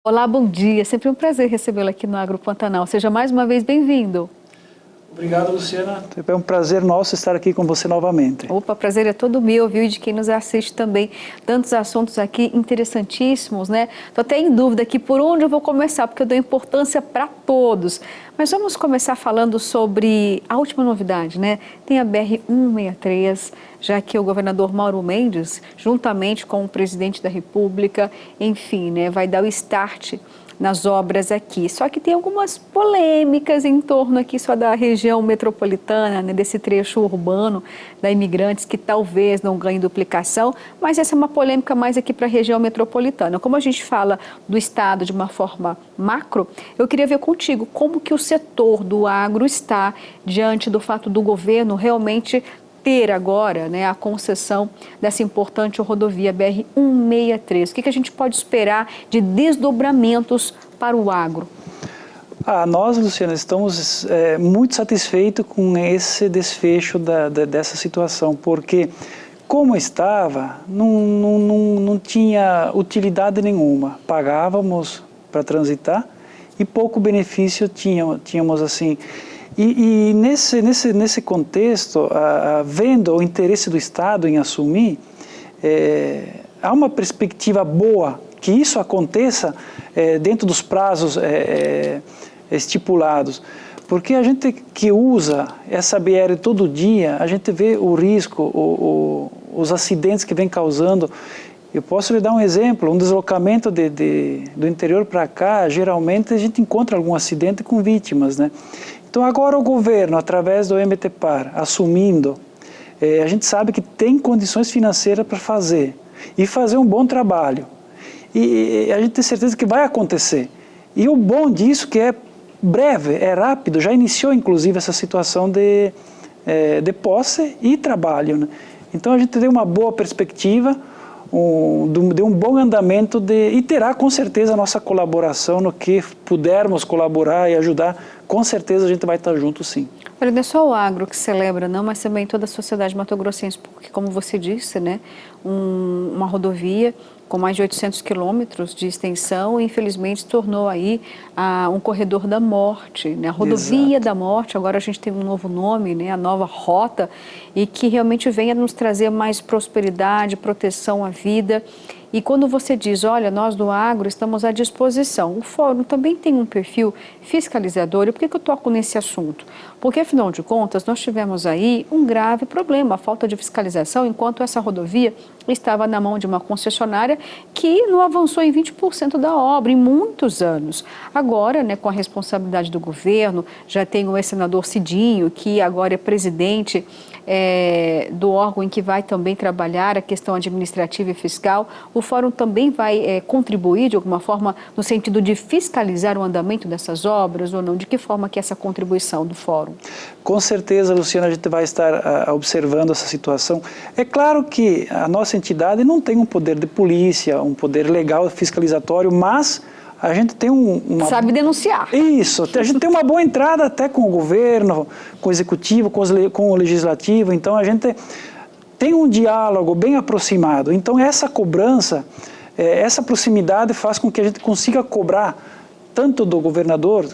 Olá, bom dia. Sempre um prazer recebê-lo aqui no Agro Pantanal. Seja mais uma vez bem-vindo. Obrigado, Luciana. É um prazer nosso estar aqui com você novamente. Opa, prazer é todo meu, viu? E de quem nos assiste também. Tantos assuntos aqui interessantíssimos, né? Estou até em dúvida aqui por onde eu vou começar, porque eu dou importância para todos. Mas vamos começar falando sobre a última novidade, né? Tem a BR-163, já que o governador Mauro Mendes, juntamente com o presidente da República, enfim, né, vai dar o start nas obras aqui. Só que tem algumas polêmicas em torno aqui só da região metropolitana, né, desse trecho urbano da Imigrantes, que talvez não ganhe duplicação, mas essa é uma polêmica mais aqui para a região metropolitana. Como a gente fala do Estado de uma forma macro, eu queria ver contigo como que o setor do agro está diante do fato do governo realmente ter agora, né, a concessão dessa importante rodovia BR-163. O que a gente pode esperar de desdobramentos para o agro? Nós, Luciana, estamos muito satisfeitos com esse desfecho dessa situação, porque como estava, não tinha utilidade nenhuma. Pagávamos para transitar e pouco benefício tínhamos assim. E nesse contexto, vendo o interesse do Estado em assumir, há uma perspectiva boa que isso aconteça dentro dos prazos estipulados. Porque a gente que usa essa BR todo dia, a gente vê o risco, os acidentes que vem causando. Eu posso lhe dar um exemplo, um deslocamento do interior para cá, geralmente a gente encontra algum acidente com vítimas, né? Então agora o governo, através do MTPAR, assumindo, a gente sabe que tem condições financeiras para fazer e fazer um bom trabalho. E a gente tem certeza que vai acontecer. E o bom disso que é breve, é rápido, já iniciou inclusive essa situação de posse e trabalho, né? Então a gente tem uma boa perspectiva, de um bom andamento e terá com certeza a nossa colaboração no que pudermos colaborar e ajudar, com certeza a gente vai estar junto sim. Olha, não é só o agro que celebra, não, mas também toda a sociedade mato-grossense, porque como você disse, né, uma rodovia com mais de 800 quilômetros de extensão, infelizmente se tornou aí um corredor da morte, né? A rodovia da morte, agora a gente tem um novo nome, né? A nova rota, e que realmente venha nos trazer mais prosperidade, proteção à vida. E quando você diz, olha, nós do agro estamos à disposição, o fórum também tem um perfil fiscalizador. E por que eu toco nesse assunto? Porque, afinal de contas, nós tivemos aí um grave problema, a falta de fiscalização, enquanto essa rodovia estava na mão de uma concessionária que não avançou em 20% da obra em muitos anos. Agora, né, com a responsabilidade do governo, já tem o ex-senador Cidinho, que agora é presidente do órgão em que vai também trabalhar a questão administrativa e fiscal. O fórum também vai contribuir de alguma forma no sentido de fiscalizar o andamento dessas obras ou não? De que forma que é essa contribuição do fórum? Com certeza, Luciana, a gente vai estar observando essa situação. É claro que a nossa entidade não tem um poder de polícia, um poder legal fiscalizatório, mas a gente tem sabe denunciar. Isso, a gente tem uma boa entrada até com o governo, com o executivo, com o legislativo, então a gente tem um diálogo bem aproximado. Então essa cobrança, essa proximidade faz com que a gente consiga cobrar tanto do governador,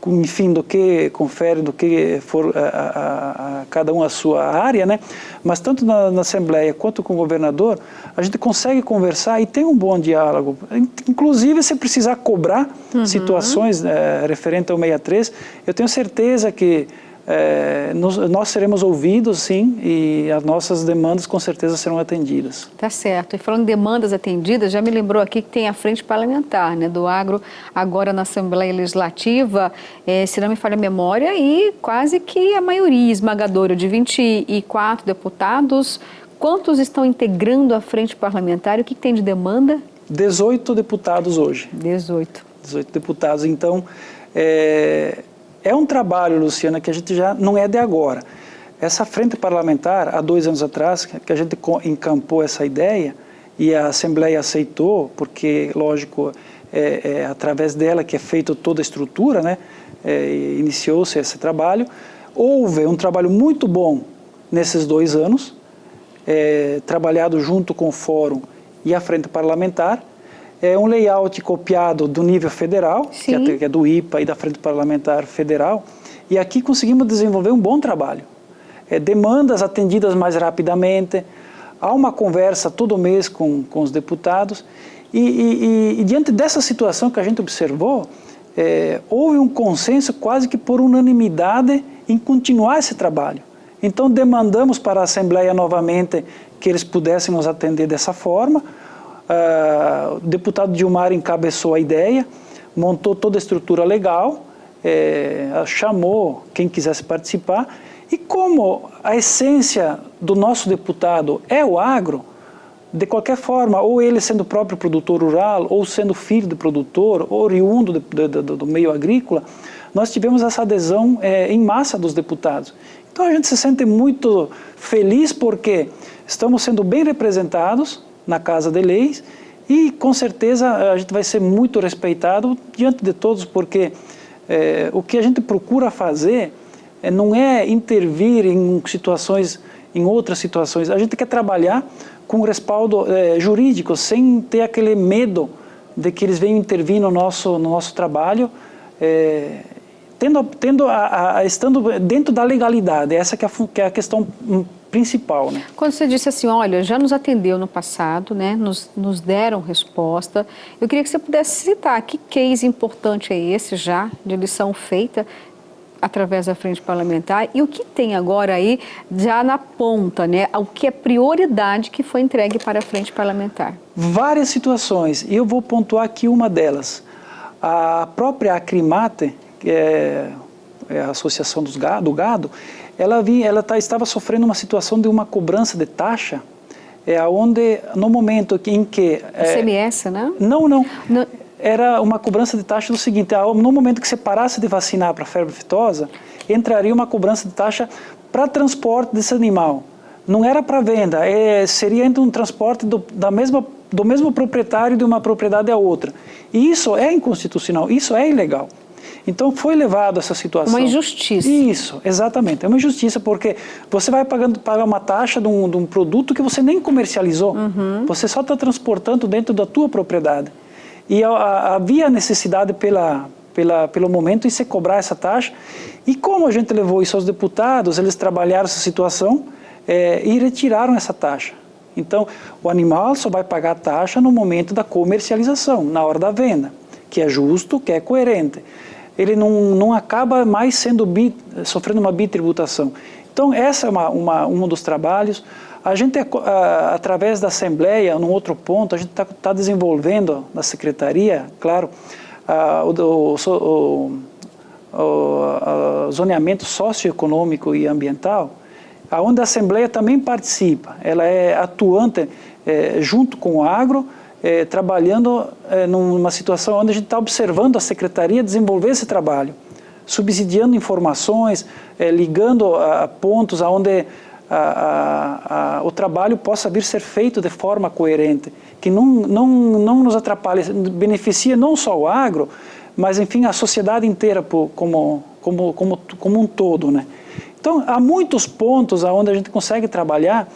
enfim, do que confere, do que for a cada um a sua área, né? Mas tanto na Assembleia quanto com o governador, a gente consegue conversar e tem um bom diálogo. Inclusive, se precisar cobrar situações referentes ao 63, eu tenho certeza que nós seremos ouvidos, sim, e as nossas demandas com certeza serão atendidas. Tá certo. E falando em demandas atendidas, já me lembrou aqui que tem a frente parlamentar, né, do agro agora na Assembleia Legislativa, se não me falha a memória, e quase que a maioria esmagadora de 24 deputados. Quantos estão integrando a frente parlamentar e o que tem de demanda? 18 deputados hoje. 18 deputados. Então, é um trabalho, Luciana, que a gente já não é de agora. Essa frente parlamentar, há 2 anos atrás, que a gente encampou essa ideia e a Assembleia aceitou, porque, lógico, através dela que é feita toda a estrutura, né? Iniciou-se esse trabalho. Houve um trabalho muito bom nesses 2 anos, trabalhado junto com o Fórum e a Frente Parlamentar, é um layout copiado do nível federal, que é do IPA e da Frente Parlamentar Federal, e aqui conseguimos desenvolver um bom trabalho. Demandas atendidas mais rapidamente, há uma conversa todo mês com os deputados, e diante dessa situação que a gente observou, houve um consenso quase que por unanimidade em continuar esse trabalho. Então demandamos para a Assembleia novamente que eles pudessem nos atender dessa forma. O deputado Gilmar encabeçou a ideia, montou toda a estrutura legal, chamou quem quisesse participar, e como a essência do nosso deputado é o agro, de qualquer forma, ou ele sendo o próprio produtor rural, ou sendo filho do produtor, ou oriundo do meio agrícola, nós tivemos essa adesão em massa dos deputados. Então a gente se sente muito feliz porque estamos sendo bem representados na Casa de Leis e com certeza a gente vai ser muito respeitado diante de todos, porque o que a gente procura fazer não é intervir em outras situações. A gente quer trabalhar com respaldo jurídico, sem ter aquele medo de que eles venham intervir no nosso trabalho, estando dentro da legalidade. Essa que é a questão principal, né? Quando você disse assim, olha, já nos atendeu no passado, né? Nos deram resposta. Eu queria que você pudesse citar que case importante é esse já, de lição feita através da frente parlamentar, e o que tem agora aí já na ponta, né? O que é prioridade que foi entregue para a frente parlamentar? Várias situações, e eu vou pontuar aqui uma delas. A própria Acrimate, que é a Associação do Gado, ela estava sofrendo uma situação de uma cobrança de taxa, onde no momento em que... ICMS, né? Não. Era uma cobrança de taxa do seguinte: no momento que você parasse de vacinar para a febre aftosa, entraria uma cobrança de taxa para transporte desse animal. Não era para venda, seria entre um transporte do mesmo proprietário de uma propriedade a outra. E isso é inconstitucional, isso é ilegal. Então foi levado a essa situação. Uma injustiça. Isso, exatamente. É uma injustiça porque você vai pagar uma taxa de um produto que você nem comercializou. Você só está transportando dentro da tua propriedade. E havia necessidade pelo momento em se cobrar essa taxa. E como a gente levou isso aos deputados, eles trabalharam essa situação e retiraram essa taxa. Então, o animal só vai pagar a taxa no momento da comercialização, na hora da venda, que é justo, que é coerente. Ele não acaba mais sofrendo uma bitributação. Então, essa é um dos trabalhos. A gente, através da Assembleia, num outro ponto, a gente está desenvolvendo na Secretaria, claro, o zoneamento socioeconômico e ambiental, onde a Assembleia também participa. Ela é atuante junto com o agro, trabalhando numa situação onde a gente está observando a Secretaria desenvolver esse trabalho, subsidiando informações, ligando a pontos onde o trabalho possa vir ser feito de forma coerente, que não nos atrapalhe, beneficia não só o agro, mas, enfim, a sociedade inteira como um todo, né? Então, há muitos pontos onde a gente consegue trabalhar,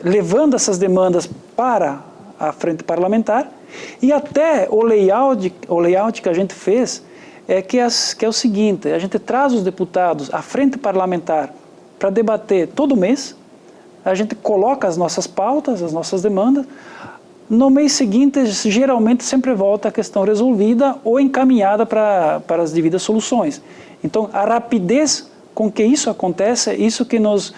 levando essas demandas para a frente parlamentar, e até o layout que a gente fez que é o seguinte: a gente traz os deputados à frente parlamentar para debater todo mês, a gente coloca as nossas pautas, as nossas demandas, no mês seguinte geralmente sempre volta a questão resolvida ou encaminhada para as devidas soluções. Então, a rapidez com que isso acontece é isso que nos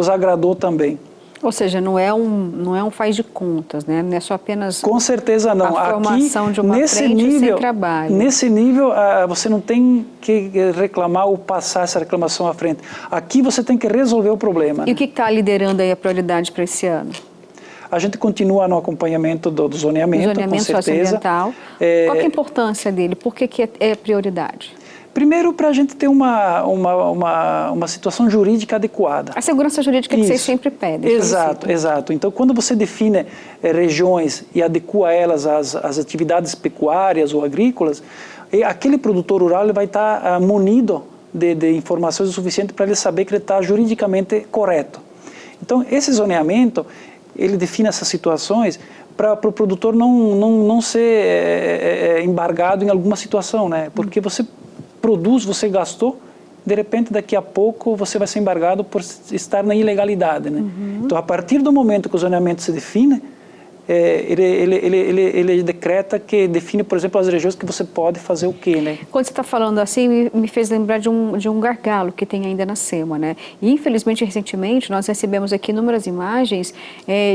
agradou também. Ou seja, não é um faz de contas, né? Não é só apenas com certeza não. A formação aqui, de uma frente sem trabalho. Nesse nível, você não tem que reclamar ou passar essa reclamação à frente. Aqui você tem que resolver o problema. E né? O que está liderando aí a prioridade para esse ano? A gente continua no acompanhamento do zoneamento, com certeza. Socioambiental. Qual que é a importância dele? Por que é prioridade? Primeiro, para a gente ter uma situação jurídica adequada. A segurança jurídica que vocês sempre pedem. Exato. Então, quando você define regiões e adequa elas às atividades pecuárias ou agrícolas, aquele produtor rural ele vai estar munido de informações o suficiente para ele saber que ele está juridicamente correto. Então, esse zoneamento, ele define essas situações para o produtor não ser embargado em alguma situação, né? Porque você produz, você gastou, de repente daqui a pouco você vai ser embargado por estar na ilegalidade, né? Então, a partir do momento que o zoneamento se define, ele decreta que define, por exemplo, as regiões que você pode fazer o quê, né? Quando você está falando assim, me fez lembrar de um gargalo que tem ainda na SEMA, né? E, infelizmente, recentemente, nós recebemos aqui inúmeras imagens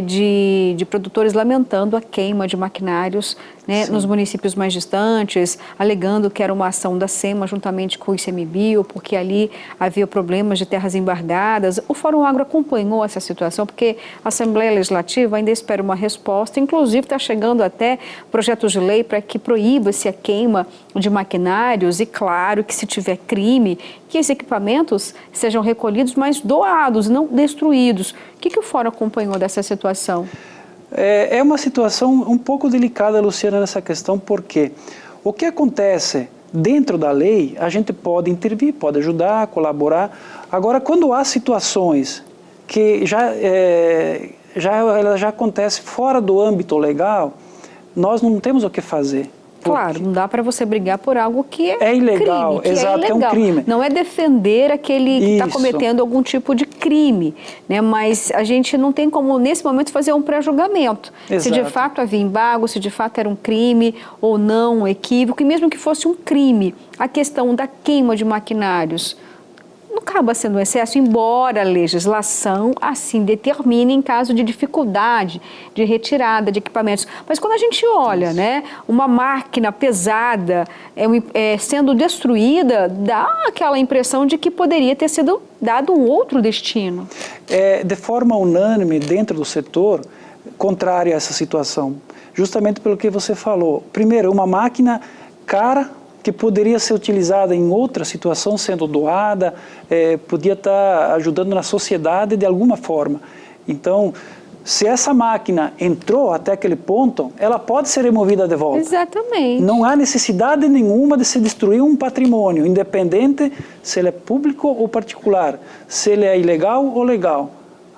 de produtores lamentando a queima de maquinários, né, nos municípios mais distantes, alegando que era uma ação da SEMA juntamente com o ICMBio, porque ali havia problemas de terras embargadas. O Fórum Agro acompanhou essa situação, porque a Assembleia Legislativa ainda espera uma resposta, inclusive está chegando até projetos de lei para que proíba-se a queima de maquinários e, claro, que se tiver crime, que esses equipamentos sejam recolhidos, mas doados, não destruídos. O que o Fórum acompanhou dessa situação? É uma situação um pouco delicada, Luciana, nessa questão, porque o que acontece dentro da lei, a gente pode intervir, pode ajudar, colaborar. Agora, quando há situações que ela já acontece fora do âmbito legal, nós não temos o que fazer. Claro, não dá para você brigar por algo que é ilegal, crime, exato, é um crime. Não é defender aquele que está cometendo algum tipo de crime, né? Mas a gente não tem como, nesse momento, fazer um pré-julgamento. Se de fato havia embargo, se de fato era um crime ou não, um equívoco, e mesmo que fosse um crime, a questão da queima de maquinários não acaba sendo um excesso, embora a legislação assim determine em caso de dificuldade de retirada de equipamentos. Mas quando a gente olha, né, uma máquina pesada sendo destruída, dá aquela impressão de que poderia ter sido dado um outro destino. De forma unânime, dentro do setor, contrária a essa situação, justamente pelo que você falou. Primeiro, uma máquina cara, que poderia ser utilizada em outra situação, sendo doada, podia estar ajudando na sociedade de alguma forma. Então, se essa máquina entrou até aquele ponto, ela pode ser removida de volta. Exatamente. Não há necessidade nenhuma de se destruir um patrimônio, independente se ele é público ou particular, se ele é ilegal ou legal.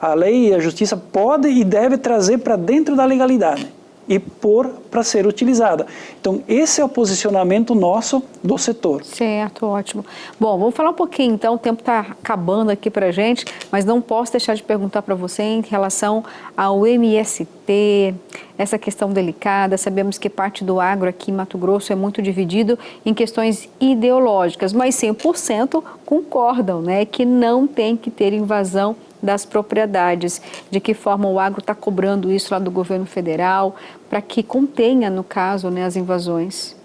A lei e a justiça pode e deve trazer para dentro da legalidade e pôr para ser utilizada. Então, esse é o posicionamento nosso do setor. Certo, ótimo. Bom, vamos falar um pouquinho, então, o tempo está acabando aqui para a gente, mas não posso deixar de perguntar para você em relação ao MST, essa questão delicada. Sabemos que parte do agro aqui em Mato Grosso é muito dividido em questões ideológicas, mas 100% concordam, né, que não tem que ter invasão das propriedades. De que forma o agro está cobrando isso lá do governo federal para que contenha, no caso, né, as invasões?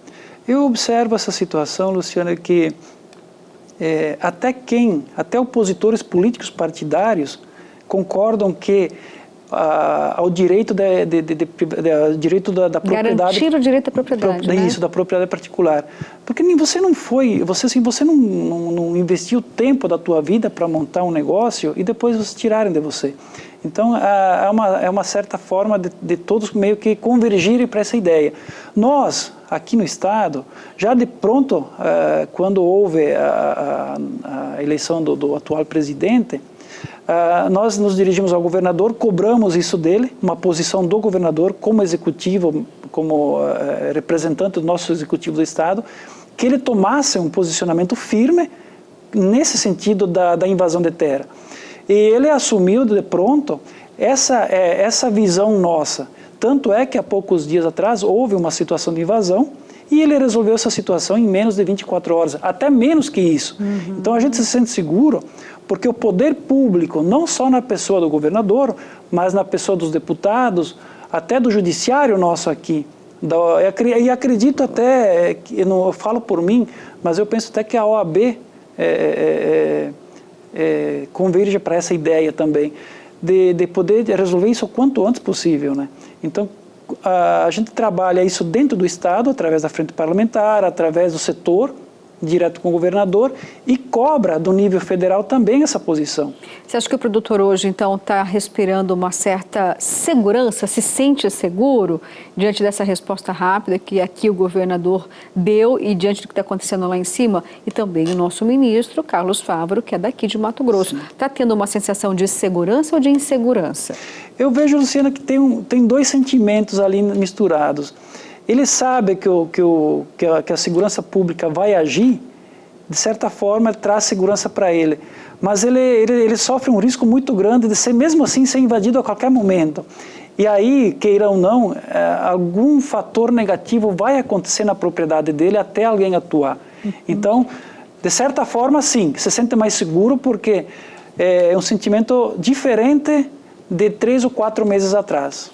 Eu observo essa situação, Luciana, que até opositores políticos partidários concordam que ao direito direito da propriedade, garantir o direito à propriedade, né? Isso, da propriedade particular, porque você não investiu tempo da tua vida para montar um negócio e depois vocês tirarem de você. Então é uma certa forma de todos meio que convergirem para essa ideia. Nós aqui no estado, já de pronto, quando houve a eleição do atual presidente, nós nos dirigimos ao governador, cobramos isso dele, uma posição do governador como executivo, como representante do nosso executivo do estado, que ele tomasse um posicionamento firme nesse sentido da invasão de terra. E ele assumiu de pronto essa visão nossa. Tanto é que há poucos dias atrás houve uma situação de invasão e ele resolveu essa situação em menos de 24 horas, até menos que isso. Então a gente se sente seguro porque o poder público, não só na pessoa do governador, mas na pessoa dos deputados, até do judiciário nosso aqui, e acredito até, eu falo por mim, mas eu penso até que a OAB converge para essa ideia também, de poder resolver isso o quanto antes possível, né? Então, a gente trabalha isso dentro do Estado, através da frente parlamentar, através do setor, direto com o governador e cobra do nível federal também essa posição. Você acha que o produtor hoje, então, está respirando uma certa segurança, se sente seguro diante dessa resposta rápida que aqui o governador deu e diante do que está acontecendo lá em cima? E também o nosso ministro, Carlos Fávaro, que é daqui de Mato Grosso. Está tendo uma sensação de segurança ou de insegurança? Eu vejo, Luciana, que tem dois sentimentos ali misturados. Ele sabe que a segurança pública vai agir, de certa forma traz segurança para ele, mas ele sofre um risco muito grande de ser, mesmo assim, ser invadido a qualquer momento. E aí, queira ou não, algum fator negativo vai acontecer na propriedade dele até alguém atuar. Então, de certa forma, sim, se sente mais seguro porque é um sentimento diferente de 3 ou 4 meses atrás.